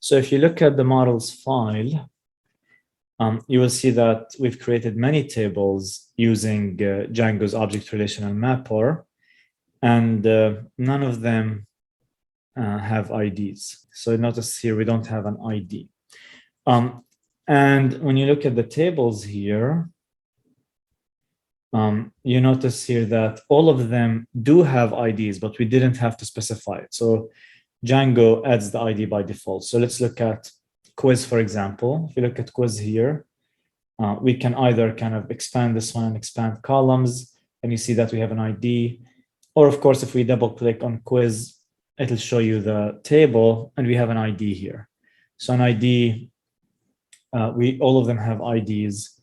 So if you look at the models file, you will see that we've created many tables using Django's object relational mapper, and none of them have IDs. So notice here we don't have an ID. And when you look at the tables here, you notice here that all of them do have IDs, but we didn't have to specify it. So Django adds the ID by default. So let's look at quiz, for example. If you look at quiz here, we can either kind of expand this one and expand columns, and you see that we have an ID. Or of course, if we double click on quiz, it'll show you the table and we have an ID here. So an ID, all of them have IDs,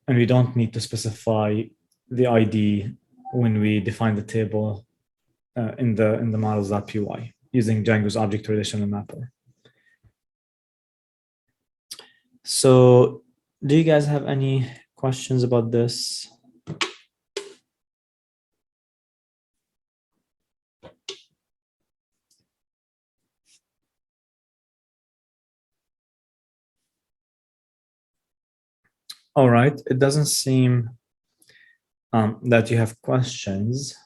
and we don't need to specify the ID when we define the table in the models.py using Django's object relational mapper. So do you guys have any questions about this? All right, it doesn't seem that you have questions.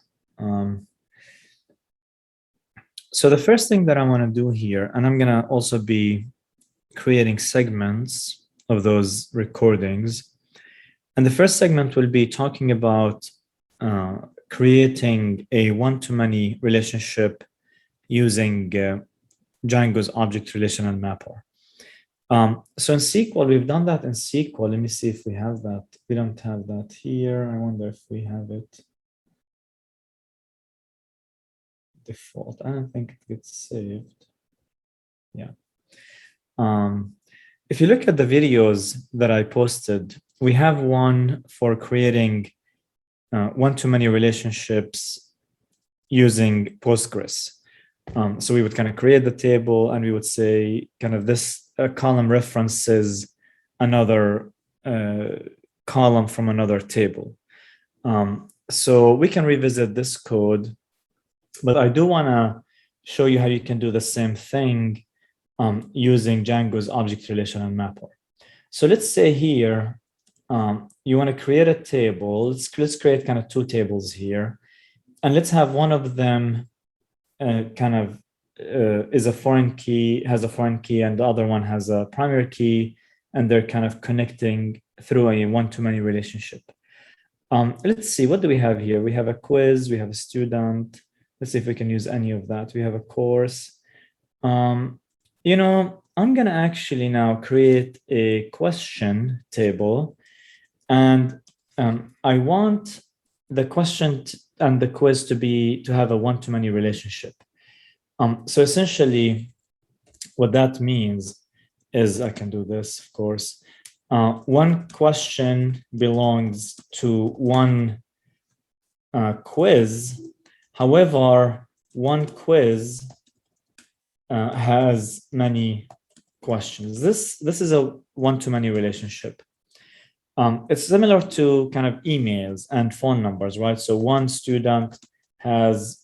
So the first thing that I want to do here, and I'm going to also be creating segments of those recordings. And the first segment will be talking about creating a one-to-many relationship using Django's object relational mapper. So in SQL, we've done that in SQL. Let me see if we have that. We don't have that here. I wonder if we have it. Default. I don't think it gets saved. Yeah. If you look at the videos that I posted, we have one for creating one-to-many relationships using Postgres. So we would kind of create the table and we would say kind of this column references another column from another table. So we can revisit this code, but I do want to show you how you can do the same thing using Django's object relational mapper. So let's say here, you want to create a table. Let's create kind of two tables here. And let's have one of them is a foreign key, has a foreign key, and the other one has a primary key, and they're kind of connecting through a one-to-many relationship. Let's see, what do we have here? We have a quiz, we have a student. Let's see if we can use any of that. We have a course. You know, I'm gonna actually now create a question table, and I want the question and the quiz to have a one-to-many relationship. So essentially, what that means is, I can do this, of course. One question belongs to one quiz. However, one quiz has many questions. This is a one-to-many relationship. It's similar to kind of emails and phone numbers, right? So one student has,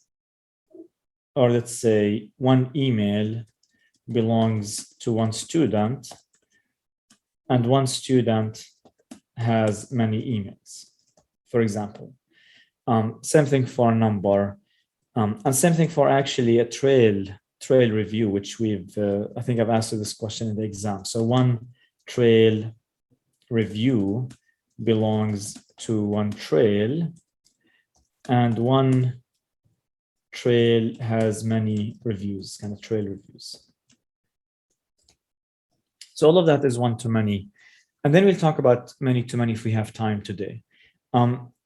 or let's say one email belongs to one student, and one student has many emails, for example. Same thing for a number, and same thing for actually a trail review, which we've, I think I've answered this question in the exam. So one trail review belongs to one trail, and one trail has many reviews, kind of trail reviews. So all of that is one-to-many. And then we'll talk about many-to-many if we have time today.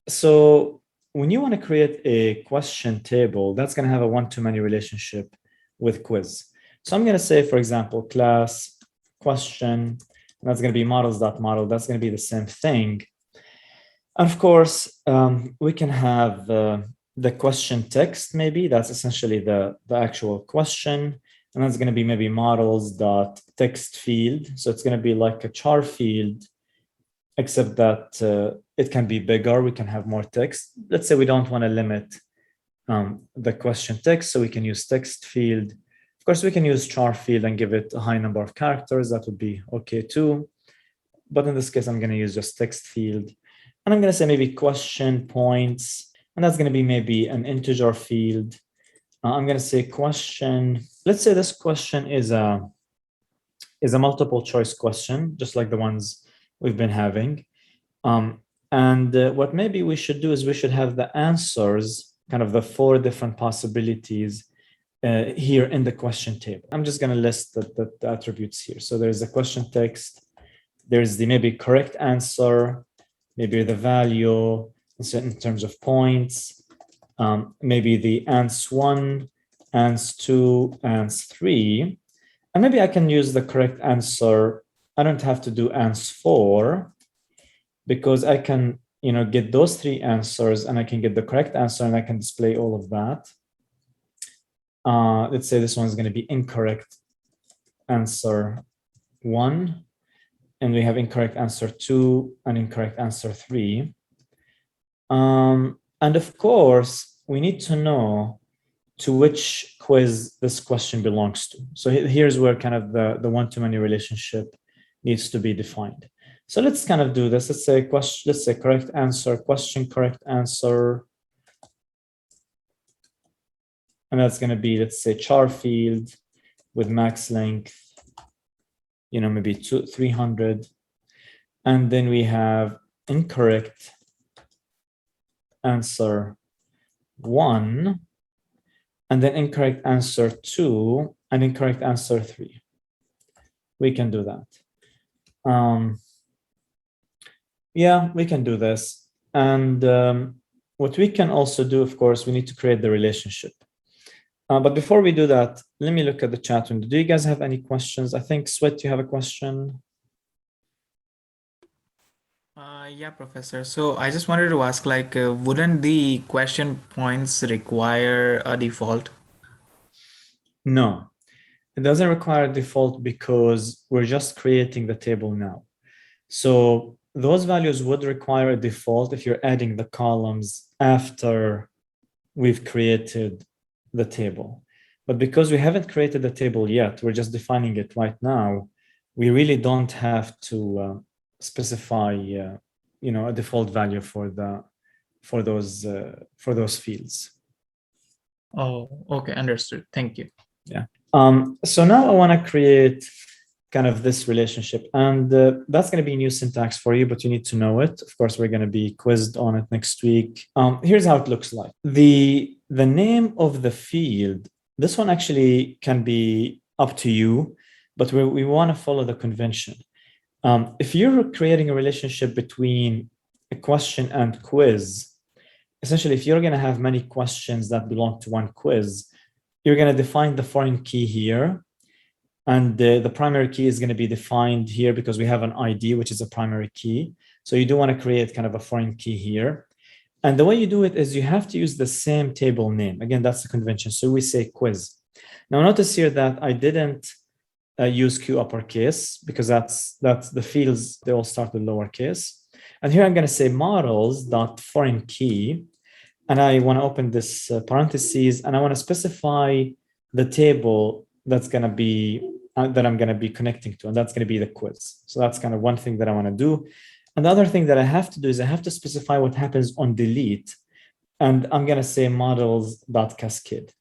So when you want to create a question table, that's going to have a one-to-many relationship with quiz. So I'm going to say, for example, class question, and that's going to be models.model. That's going to be the same thing. And of course, we can have the question text, maybe that's essentially the actual question. And that's going to be maybe models.text field. So it's going to be like a char field, except that it can be bigger. We can have more text. Let's say we don't want to limit the question text, so we can use text field. Of course, we can use char field and give it a high number of characters. That would be okay too. But in this case, I'm going to use just text field. And I'm going to say maybe question points. And that's going to be maybe an integer field. I'm going to say question. Let's say this question is a multiple choice question, just like the ones we've been having. What maybe we should do is we should have the answers, kind of the 4 different possibilities here in the question table. I'm just going to list the attributes here. So there's the question text, there's the maybe correct answer, maybe the value in terms of points, maybe the ans1, ans2, ans3, and maybe I can use the correct answer. I don't have to do ans4 because I can, get those 3 answers and I can get the correct answer and I can display all of that. Let's say this one is going to be incorrect answer 1, and we have incorrect answer 2 and incorrect answer 3. And of course, we need to know to which quiz this question belongs to. So here's where kind of the one-to-many relationship needs to be defined. So let's kind of do this. Let's say question, let's say correct answer, question, correct answer. And that's going to be, let's say, char field with max length, maybe 300. And then we have incorrect answer 1, and then incorrect answer 2, and incorrect answer 3. We can do that. Yeah, we can do this. And what we can also do, of course, we need to create the relationship. But before we do that, let me look at the chat window. Do you guys have any questions? I think, Sweat, you have a question? Yeah, Professor. So I just wanted to ask, wouldn't the question points require a default? No, it doesn't require a default because we're just creating the table now. So those values would require a default if you're adding the columns after we've created the table. But because we haven't created the table yet, we're just defining it right now, we really don't have to specify a default value for those fields. Oh, okay, understood. Thank you. Yeah. So now I want to create kind of this relationship, and that's going to be new syntax for you, but you need to know it. Of course, we're going to be quizzed on it next week. Here's how it looks like. The name of the field, this one actually can be up to you, but we want to follow the convention. If you're creating a relationship between a question and quiz, essentially, if you're going to have many questions that belong to one quiz, you're going to define the foreign key here. And the primary key is going to be defined here because we have an ID, which is a primary key. So you do want to create kind of a foreign key here. And the way you do it is you have to use the same table name. Again, that's the convention. So we say quiz. Now notice here that I didn't use Q uppercase because that's the fields, they all start with lowercase. And here I'm going to say models.foreign key. And I want to open this parentheses, and I want to specify the table that's going to be that I'm going to be connecting to, and that's going to be the quiz. So that's kind of one thing that I want to do. And the other thing that I have to do is I have to specify what happens on delete, and I'm going to say models.cascade.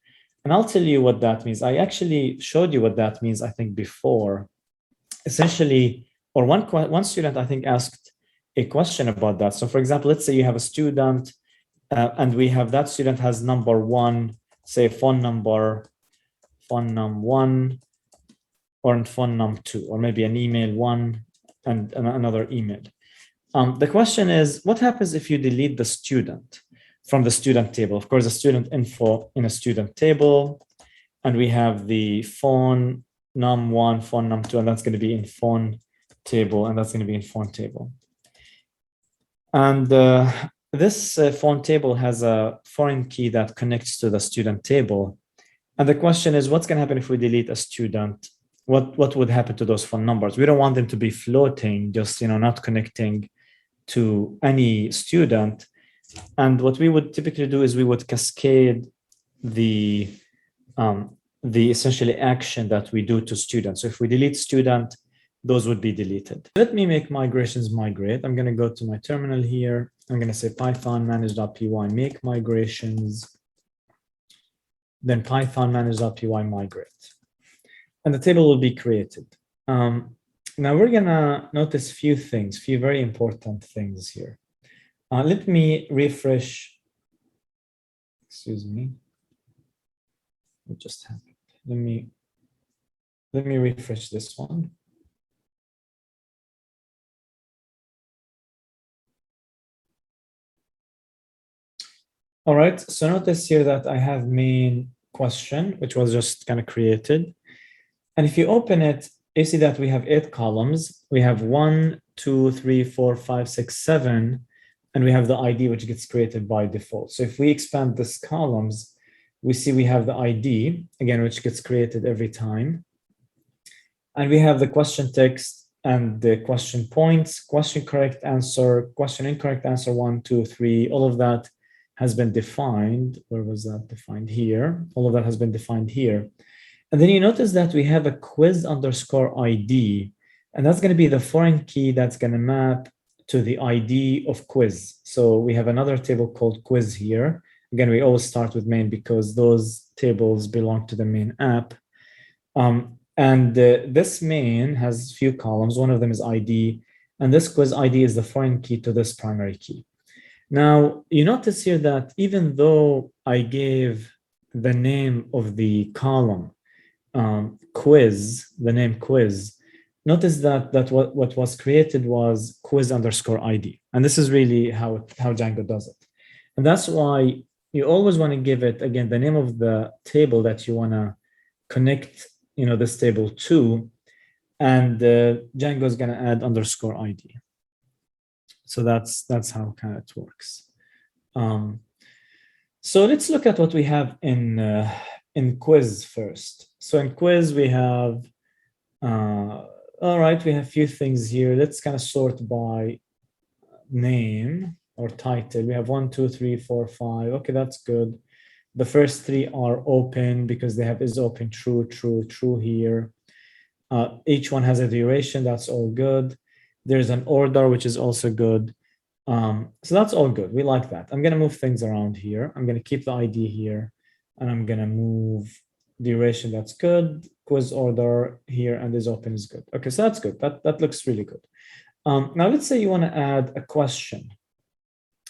And I'll tell you what that means. I actually showed you what that means, I think, before. Essentially, or one student, I think, asked a question about that. So for example, let's say you have a student and we have that student has number 1, say phone number, phone num1, or phone num2, or maybe an email 1 and another email. The question is, what happens if you delete the student from the student table? Of course, the student info in a student table, and we have the phone num1, phone num2, and that's going to be in phone table, and that's going to be in phone table. And this phone table has a foreign key that connects to the student table. And the question is, what's going to happen if we delete a student? What would happen to those phone numbers? We don't want them to be floating, just not connecting to any student. And what we would typically do is we would cascade the the essentially action that we do to students. So if we delete student, those would be deleted. Let me make migrations migrate. I'm going to go to my terminal here. I'm going to say Python manage.py make migrations, then Python manage.py migrate. And the table will be created. Now we're going to notice a few things, few very important things here. Let me refresh. Excuse me. What just happened? Let me refresh this one. All right, so notice here that I have main question, which was just kind of created. And if you open it, you see that we have 8 columns. We have 1, 2, 3, 4, 5, 6, 7, and we have the ID, which gets created by default. So if we expand this columns, we see we have the ID, again, which gets created every time. And we have the question text and the question points, question correct answer, question incorrect answer, 1, 2, 3, all of that has been defined. Where was that defined? Here. All of that has been defined here. And then you notice that we have a quiz underscore ID, and that's going to be the foreign key that's going to map to the ID of quiz. So we have another table called quiz here. Again, we always start with main because those tables belong to the main app. This main has few columns. One of them is ID, and this quiz ID is the foreign key to this primary key. Now, you notice here that even though I gave the name of the column quiz, the name quiz, notice that what was created was quiz underscore ID. And this is really how Django does it. And that's why you always want to give it, again, the name of the table that you want to connect, this table to, and Django is going to add underscore ID. So that's how kind of it works. So let's look at what we have in quiz first. So in quiz we have, all right, we have a few things here. Let's kind of sort by name or title. We have 1, 2, 3, 4, 5. Okay, that's good. The first 3 are open because they have is open, true, true, true here. Each one has a duration. That's all good. There's an order, which is also good. So that's all good. We like that. I'm going to move things around here. I'm going to keep the ID here, and I'm going to move duration. That's good. Quiz order here, and is open is good. Okay, so that's good. That looks really good. Now let's say you want to add a question.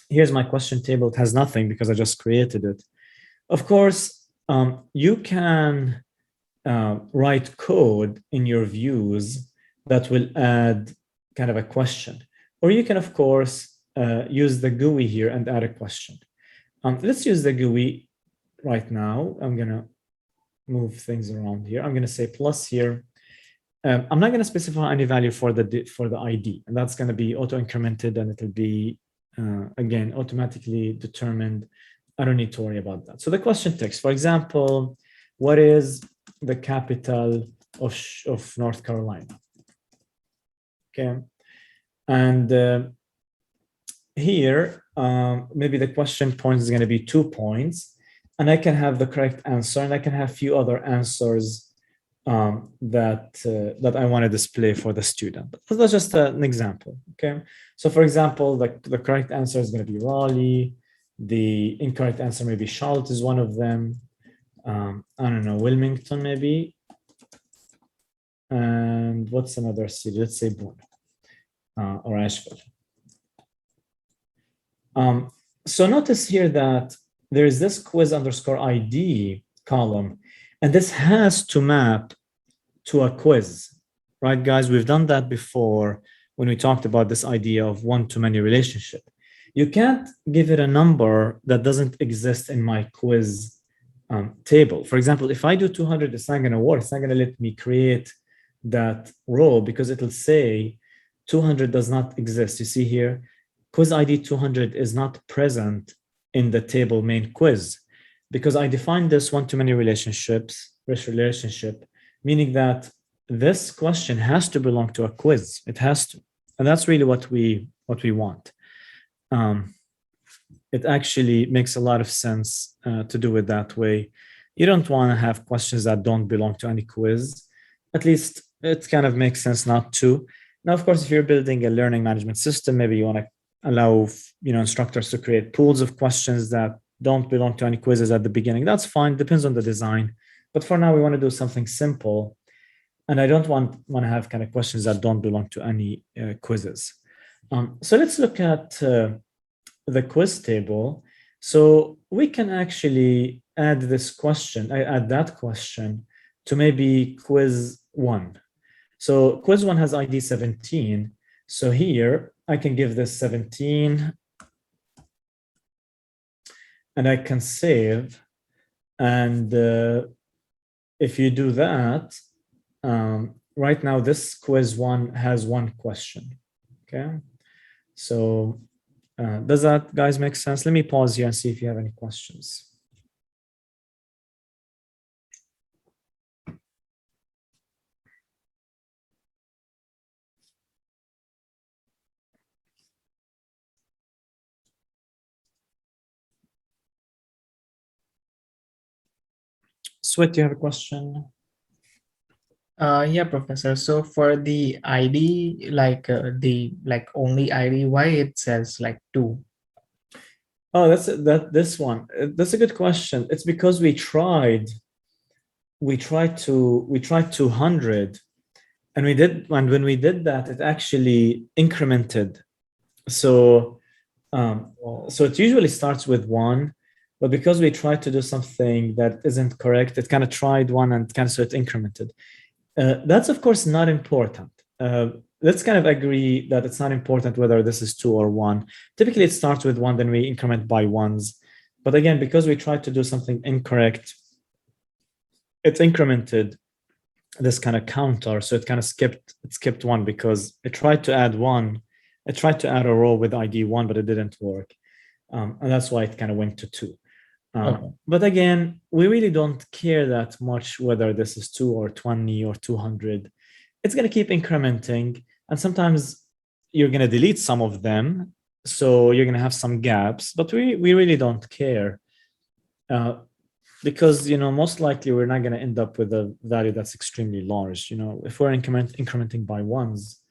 Here's my question table. It has nothing because I just created it. Of course, you can write code in your views that will add kind of a question, or you can, of course, use the GUI here and add a question. Let's use the GUI right now. I'm gonna move things around here. I'm gonna say plus here. I'm not gonna specify any value for the ID, and that's gonna be auto incremented, and it'll be again automatically determined. I don't need to worry about that. So the question text, for example, what is the capital of North Carolina? Okay, and here maybe the question point is going to be 2 points, and I can have the correct answer, and I can have a few other answers that I want to display for the student. But that's just an example. Okay, so for example, the correct answer is going to be Raleigh. The incorrect answer may be Charlotte is one of them. I don't know, Wilmington maybe. And what's another city? Let's say Boone or Asheville. So notice here that there is this quiz underscore ID column, and this has to map to a quiz, right, guys? We've done that before when we talked about this idea of one-to-many relationship. You can't give it a number that doesn't exist in my quiz table. For example, if I do 200, it's not going to work. It's not going to let me create that row because it'll say 200 does not exist. You see here, quiz ID 200 is not present in the table main quiz because I defined this one-to-many relationship, meaning that this question has to belong to a quiz. It has to, and that's really what we want. It actually makes a lot of sense to do it that way. You don't want to have questions that don't belong to any quiz. At least it kind of makes sense not to. Now, of course, if you're building a learning management system, maybe you want to allow instructors to create pools of questions that don't belong to any quizzes at the beginning. That's fine, depends on the design. But for now, we want to do something simple. And I don't want to have kind of questions that don't belong to any quizzes. So let's look at the quiz table. So we can actually add this question, add that question to maybe quiz one. So quiz one has ID 17. So here I can give this 17 and I can save. And if you do that, right now this quiz one has one question. Okay. So does that, guys, make sense? Let me pause here and see if you have any questions. Sweat, do you have a question? Yeah, Professor. So for the ID, the only ID, why it says like 2? Oh, this one. That's a good question. It's because we tried 200, and when we did that, it actually incremented. So so it usually starts with 1, but because we tried to do something that isn't correct, it kind of tried 1 and kind of so it incremented. That's of course not important. Let's kind of agree that it's not important whether this is 2 or 1. Typically it starts with 1, then we increment by ones. But again, because we tried to do something incorrect, it's incremented this kind of counter. So it kind of skipped 1 because it tried to add 1. It tried to add a row with ID 1, but it didn't work. And that's why it kind of went to 2. Okay. But again, we really don't care that much whether this is 2 or 20 or 200. It's going to keep incrementing. And sometimes you're going to delete some of them. So you're going to have some gaps, but we really don't care. Because, most likely we're not going to end up with a value that's extremely large. If we're incrementing by ones,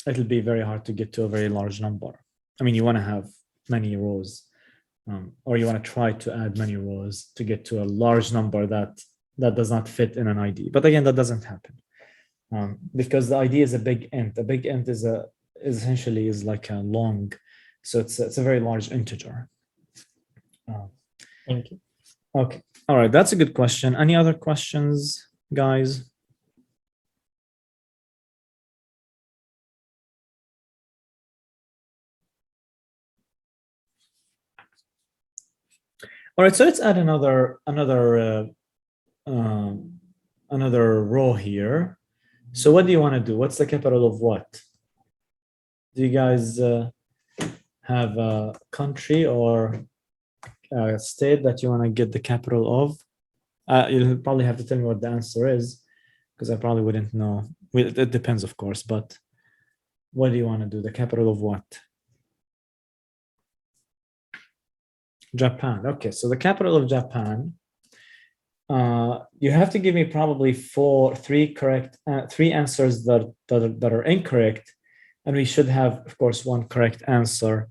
it'll be very hard to get to a very large number. I mean, you want to have many rows. Or you want to try to add many rows to get to a large number that does not fit in an ID. But again, that doesn't happen because the ID is a big int. A big int is essentially like a long, so it's a very large integer. Thank you. Okay, all right, that's a good question. Any other questions, guys? All right, so let's add another row here. So what do you want to do? What's the capital of what? Do you guys have a country or a state that you want to get the capital of? You'll probably have to tell me what the answer is because I probably wouldn't know. It depends, of course, but what do you want to do? The capital of what? Japan. Okay, so the capital of Japan. You have to give me probably three answers that are incorrect, and we should have, of course, one correct answer.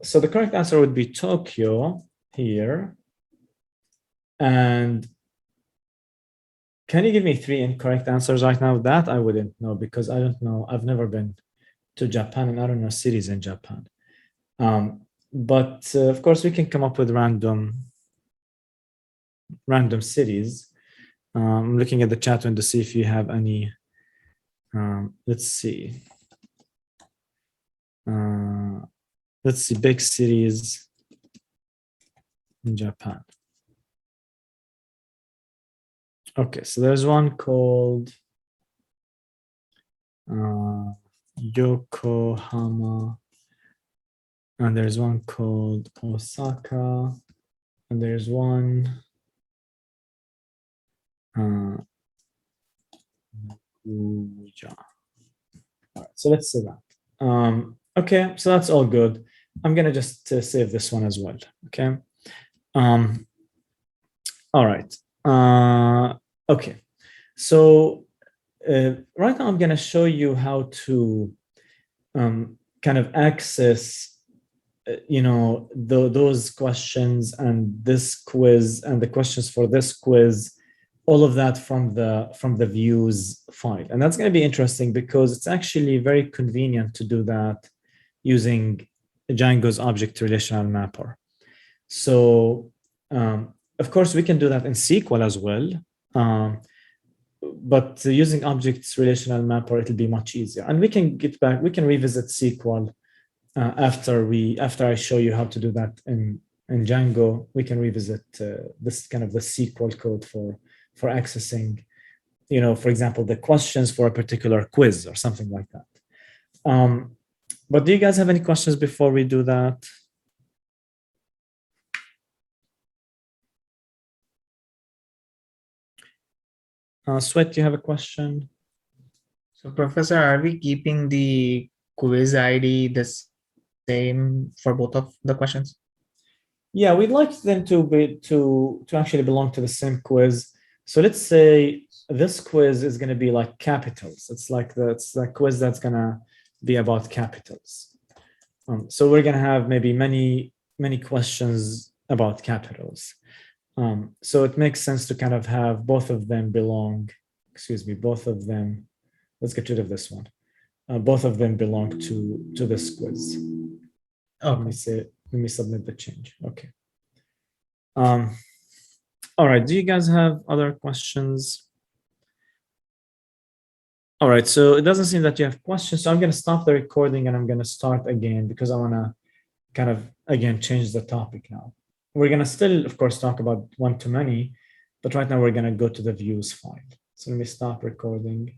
So the correct answer would be Tokyo here. And can you give me 3 incorrect answers right now? That I wouldn't know because I don't know. I've never been to Japan and I don't know cities in Japan. But of course, we can come up with random cities. I'm looking at the chat window to see if you have any. Let's see. Let's see, big cities in Japan. Okay, so there's one called Yokohama, and there's one called Osaka, and there's one All right, so let's say that. Okay, so that's all good. I'm gonna just save this one as well. Okay. All right. Okay. So right now I'm going to show you how to kind of access, those questions and this quiz and the questions for this quiz, all of that from the views file. And that's going to be interesting because it's actually very convenient to do that using Django's object relational mapper. So of course, we can do that in SQL as well. But using objects relational mapper, it'll be much easier. And we can revisit SQL after I show you how to do that in Django. We can revisit this kind of the SQL code for accessing, for example, the questions for a particular quiz or something like that. But do you guys have any questions before we do that? Sweat, do you have a question? So, Professor, are we keeping the quiz ID the same for both of the questions? Yeah, we'd like them to actually belong to the same quiz. So let's say this quiz is going to be like capitals. It's the quiz that's going to be about capitals. So we're going to have maybe many questions about capitals. So it makes sense to kind of have both of them belong. Both of them. Let's get rid of this one. Both of them belong to this quiz. Okay. Let me submit the change. Okay. All right. Do you guys have other questions? All right. So it doesn't seem that you have questions. So I'm going to stop the recording and I'm going to start again because I want to kind of, again, change the topic now. We're going to still, of course, talk about one-to-many, but right now we're going to go to the views file. So let me stop recording.